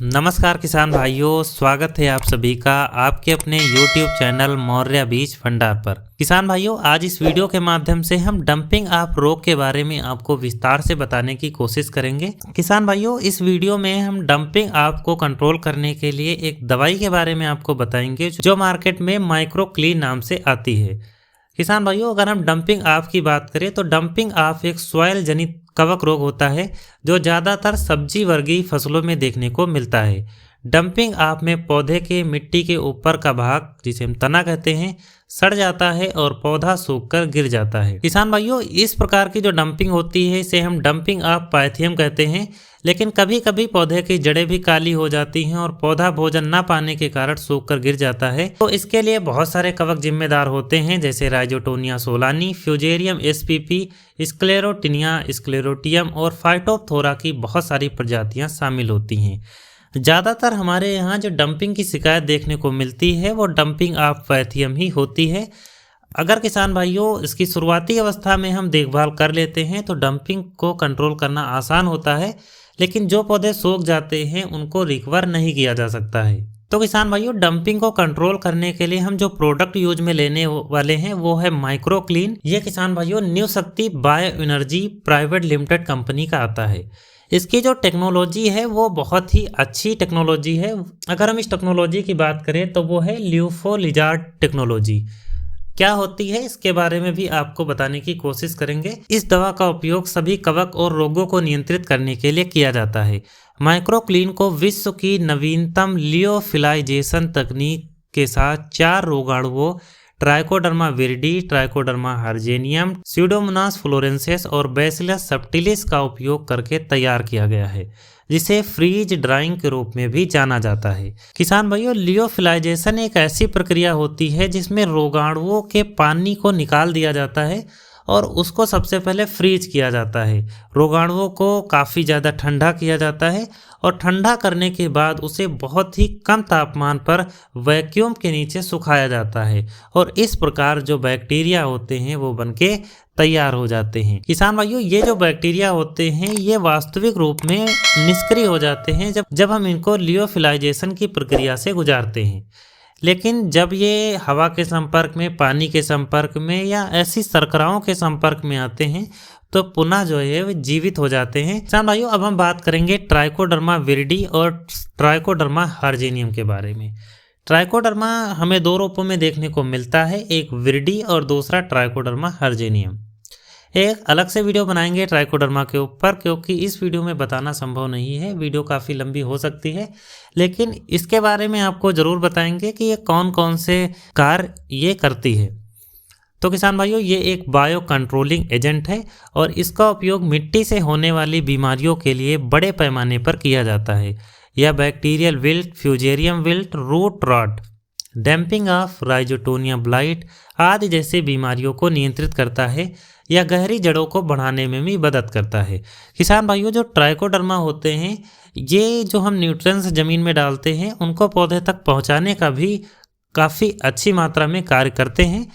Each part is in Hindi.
नमस्कार किसान भाइयों, स्वागत है आप सभी का आपके अपने YouTube चैनल मौर्य बीज भंडार पर। किसान भाइयों, आज इस वीडियो के माध्यम से हम डंपिंग ऑफ रोग के बारे में आपको विस्तार से बताने की कोशिश करेंगे। किसान भाइयों, इस वीडियो में हम डंपिंग ऑफ को कंट्रोल करने के लिए एक दवाई के बारे में आपको बताएंगे जो मार्केट में माइक्रो क्लीन नाम से आती है। किसान भाइयों, अगर हम डंपिंग ऑफ की बात करें तो डंपिंग ऑफ एक सॉइल जनित कवक रोग होता है जो ज़्यादातर सब्जी वर्गीय फसलों में देखने को मिलता है। डंपिंग ऑफ में पौधे के मिट्टी के ऊपर का भाग, जिसे हम तना कहते हैं, सड़ जाता है और पौधा सूखकर गिर जाता है। किसान भाइयों, इस प्रकार की जो डंपिंग होती है इसे हम डंपिंग ऑफ पायथियम कहते हैं। लेकिन कभी कभी पौधे की जड़ें भी काली हो जाती हैं और पौधा भोजन न पाने के कारण सूखकर गिर जाता है। तो इसके लिए बहुत सारे कवक जिम्मेदार होते हैं, जैसे Rhizoctonia solani, Fusarium SPP, Sclerotinia, Sclerotium और फाइटोप्थोरा की बहुत सारी प्रजातियां शामिल होती हैं। ज़्यादातर हमारे यहाँ जो डंपिंग की शिकायत देखने को मिलती है वो डंपिंग ऑफ पायथियम ही होती है। अगर किसान भाइयों इसकी शुरुआती अवस्था में हम देखभाल कर लेते हैं तो डंपिंग को कंट्रोल करना आसान होता है, लेकिन जो पौधे सूख जाते हैं उनको रिकवर नहीं किया जा सकता है। तो किसान भाइयों, डंपिंग को कंट्रोल करने के लिए हम जो प्रोडक्ट यूज में लेने वाले हैं वो है माइक्रो क्लीन। ये किसान भाइयों न्यू शक्ति bio energy private limited company का आता है। इसकी जो टेक्नोलॉजी है वो बहुत ही अच्छी टेक्नोलॉजी है। अगर हम इस टेक्नोलॉजी की बात करें तो वो है ल्यूफोलिजार्ड टेक्नोलॉजी। क्या होती है इसके बारे में भी आपको बताने की कोशिश करेंगे। इस दवा का उपयोग सभी कवक और रोगों को नियंत्रित करने के लिए किया जाता है। माइक्रो क्लीन को विश्व की नवीनतम लियोफिलाइजेशन तकनीक के साथ 4 रोगाणुओं ट्राइकोडर्मा विरिडी, ट्राइकोडर्मा हर्जेनियम, स्यूडोमोनास फ्लोरेंसिस और बैसिलस सबटिलिस का उपयोग करके तैयार किया गया है, जिसे फ्रीज ड्राइंग के रूप में भी जाना जाता है। किसान भाइयों, लियोफिलाइजेशन एक ऐसी प्रक्रिया होती है जिसमें रोगाणुओं के पानी को निकाल दिया जाता है और उसको सबसे पहले फ्रीज किया जाता है। रोगाणुओं को काफ़ी ज़्यादा ठंडा किया जाता है और ठंडा करने के बाद उसे बहुत ही कम तापमान पर वैक्यूम के नीचे सुखाया जाता है और इस प्रकार जो बैक्टीरिया होते हैं वो बनके तैयार हो जाते हैं। किसान भाइयों, ये जो बैक्टीरिया होते हैं ये वास्तविक रूप में निष्क्रिय हो जाते हैं जब हम इनको लियोफिलाइजेशन की प्रक्रिया से गुजारते हैं। लेकिन जब ये हवा के संपर्क में, पानी के संपर्क में या ऐसी शर्कराओं के संपर्क में आते हैं तो पुनः जो है वे जीवित हो जाते हैं। किसान भाइयों, अब हम बात करेंगे ट्राइकोडर्मा विरिडी और ट्राइकोडर्मा हर्जेनियम के बारे में। ट्राइकोडर्मा हमें 2 रूपों में देखने को मिलता है, एक विरिडी और दूसरा ट्राइकोडर्मा हर्जेनियम। एक अलग से वीडियो बनाएंगे ट्राइकोडर्मा के ऊपर, क्योंकि इस वीडियो में बताना संभव नहीं है, वीडियो काफ़ी लंबी हो सकती है। लेकिन इसके बारे में आपको ज़रूर बताएंगे कि ये कौन कौन से कार्य ये करती है। तो किसान भाइयों, ये एक बायो कंट्रोलिंग एजेंट है और इसका उपयोग मिट्टी से होने वाली बीमारियों के लिए बड़े पैमाने पर किया जाता है। यह bacterial wilt, Fusarium wilt, root rot, damping off Rhizoctonia blight आदि जैसे बीमारियों को नियंत्रित करता है या गहरी जड़ों को बढ़ाने में भी मदद करता है। किसान भाइयों, जो ट्राइकोडर्मा होते हैं ये जो हम न्यूट्रिएंट्स ज़मीन में डालते हैं उनको पौधे तक पहुंचाने का भी काफ़ी अच्छी मात्रा में कार्य करते हैं,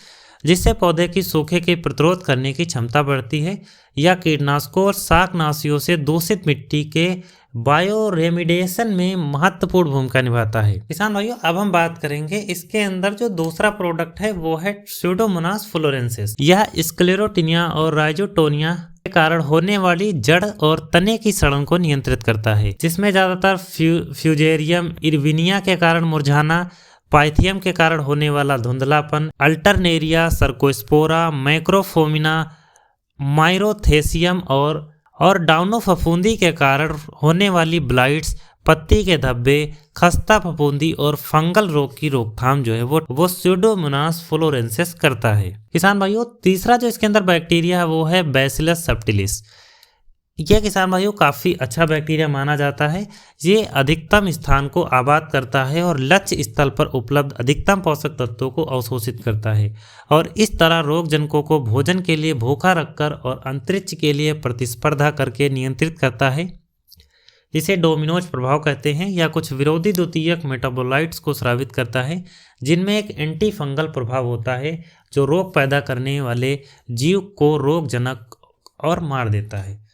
जिससे पौधे की सूखे के प्रतिरोध करने की क्षमता बढ़ती है या कीटनाशकों और शाकनाशियों से दूषित मिट्टी के बायो रेमिडिएशन में महत्वपूर्ण भूमिका निभाता है। किसान भाइयों, अब हम बात करेंगे इसके अंदर जो दूसरा प्रोडक्ट है वो है स्यूडोमोनास फ्लोरेंसिस। यह स्क्लेरोटिनिया और राइजोटोनिया के कारण होने वाली जड़ और तने की सड़न को नियंत्रित करता है, जिसमें ज़्यादातर फ्यूजेरियम इरविनिया के कारण मुरझाना, पायथियम के कारण होने वाला धुंधलापन, अल्टरनेरिया, सर्कोस्पोरा, मैक्रोफोमिना, माइरोथेसियम और डाउनो फफूंदी के कारण होने वाली ब्लाइट्स, पत्ती के धब्बे, खस्ता फफूंदी और फंगल रोग की रोकथाम जो है वो स्यूडोमोनास फ्लोरेंसिस करता है। किसान भाइयों, तीसरा जो इसके अंदर बैक्टीरिया है वो है बैसिलस सबटिलिस। यह किसान भाइयों काफ़ी अच्छा बैक्टीरिया माना जाता है। ये अधिकतम स्थान को आबाद करता है और लक्ष्य स्थल पर उपलब्ध अधिकतम पोषक तत्वों को अवशोषित करता है और इस तरह रोग जनकों को भोजन के लिए भूखा रखकर और अंतरिक्ष के लिए प्रतिस्पर्धा करके नियंत्रित करता है, जिसे डोमिनोज प्रभाव कहते हैं, या कुछ विरोधी द्वितीयक मेटाबोलाइट्स को स्रावित करता है जिनमें एक एंटी फंगल प्रभाव होता है जो रोग पैदा करने वाले जीव को रोगजनक और मार देता है।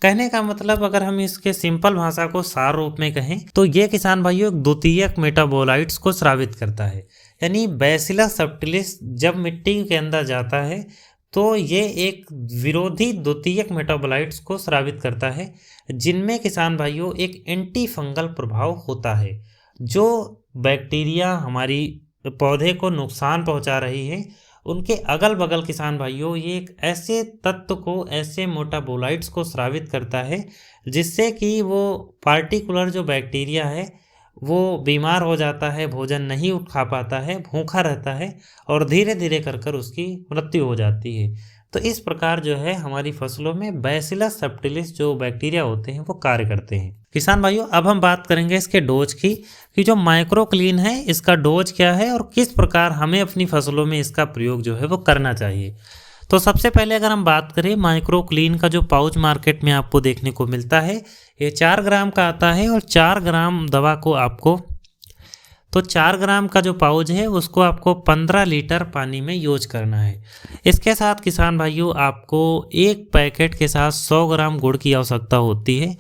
कहने का मतलब अगर हम इसके सिंपल भाषा को सार रूप में कहें तो ये किसान भाइयों एक द्वितीयक मेटाबोलाइट्स को स्रावित करता है। यानी बैसिलस सब्टिलिस जब मिट्टी के अंदर जाता है तो ये एक विरोधी द्वितीयक मेटाबोलाइट्स को स्रावित करता है, जिनमें किसान भाइयों एक एंटी फंगल प्रभाव होता है। जो बैक्टीरिया हमारी पौधे को नुकसान पहुंचा रही है उनके अगल बगल किसान भाइयों ये एक ऐसे तत्व को, ऐसे मेटाबोलाइट्स को स्रावित करता है जिससे कि वो पार्टिकुलर जो बैक्टीरिया है वो बीमार हो जाता है, भोजन नहीं खा पाता है, भूखा रहता है और धीरे धीरे कर कर उसकी मृत्यु हो जाती है। तो इस प्रकार जो है हमारी फसलों में बैसिलस सब्टिलिस जो बैक्टीरिया होते हैं वो कार्य करते हैं। किसान भाइयों अब हम बात करेंगे इसके डोज की कि जो माइक्रो क्लीन है इसका डोज क्या है और किस प्रकार हमें अपनी फसलों में इसका प्रयोग जो है वो करना चाहिए। तो सबसे पहले अगर हम बात करें माइक्रो क्लीन का जो पाउच मार्केट में आपको देखने को मिलता है ये 4 ग्राम का आता है और 4 ग्राम दवा को आपको, तो 4 ग्राम का जो पाउच है उसको आपको 15 लीटर पानी में यूज करना है। इसके साथ किसान भाइयों आपको एक पैकेट के साथ 100 ग्राम गुड़ की आवश्यकता होती है।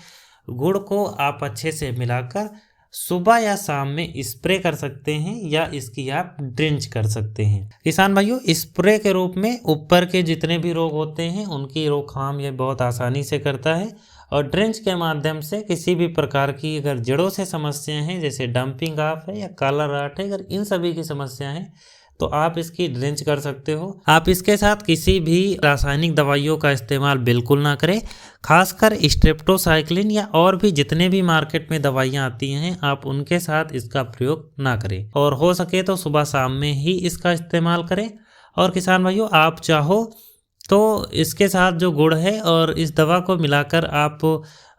गुड़ को आप अच्छे से मिलाकर सुबह या शाम में स्प्रे कर सकते हैं या इसकी आप ड्रिंच कर सकते हैं। किसान भाइयों स्प्रे के रूप में ऊपर के जितने भी रोग होते हैं उनकी रोकथाम ये बहुत आसानी से करता है और ड्रिंच के माध्यम से किसी भी प्रकार की अगर जड़ों से समस्याएं हैं जैसे डंपिंग ऑफ है या काला राट है, अगर इन सभी की समस्याएं हैं तो आप इसकी ड्रिंच कर सकते हो। आप इसके साथ किसी भी रासायनिक दवाइयों का इस्तेमाल बिल्कुल ना करें, खासकर स्ट्रेप्टोसाइक्लिन या और भी जितने भी मार्केट में दवाइयाँ आती हैं आप उनके साथ इसका प्रयोग ना करें और हो सके तो सुबह शाम में ही इसका इस्तेमाल करें। और किसान भाइयों आप चाहो तो इसके साथ जो गुड़ है और इस दवा को मिलाकर आप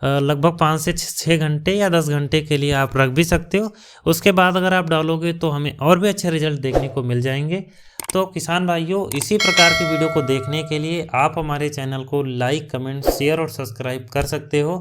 लगभग 5 से 6 घंटे या 10 घंटे के लिए आप रख भी सकते हो। उसके बाद अगर आप डालोगे तो हमें और भी अच्छे रिजल्ट देखने को मिल जाएंगे। तो किसान भाइयों इसी प्रकार की वीडियो को देखने के लिए आप हमारे चैनल को लाइक, कमेंट, शेयर और सब्सक्राइब कर सकते हो।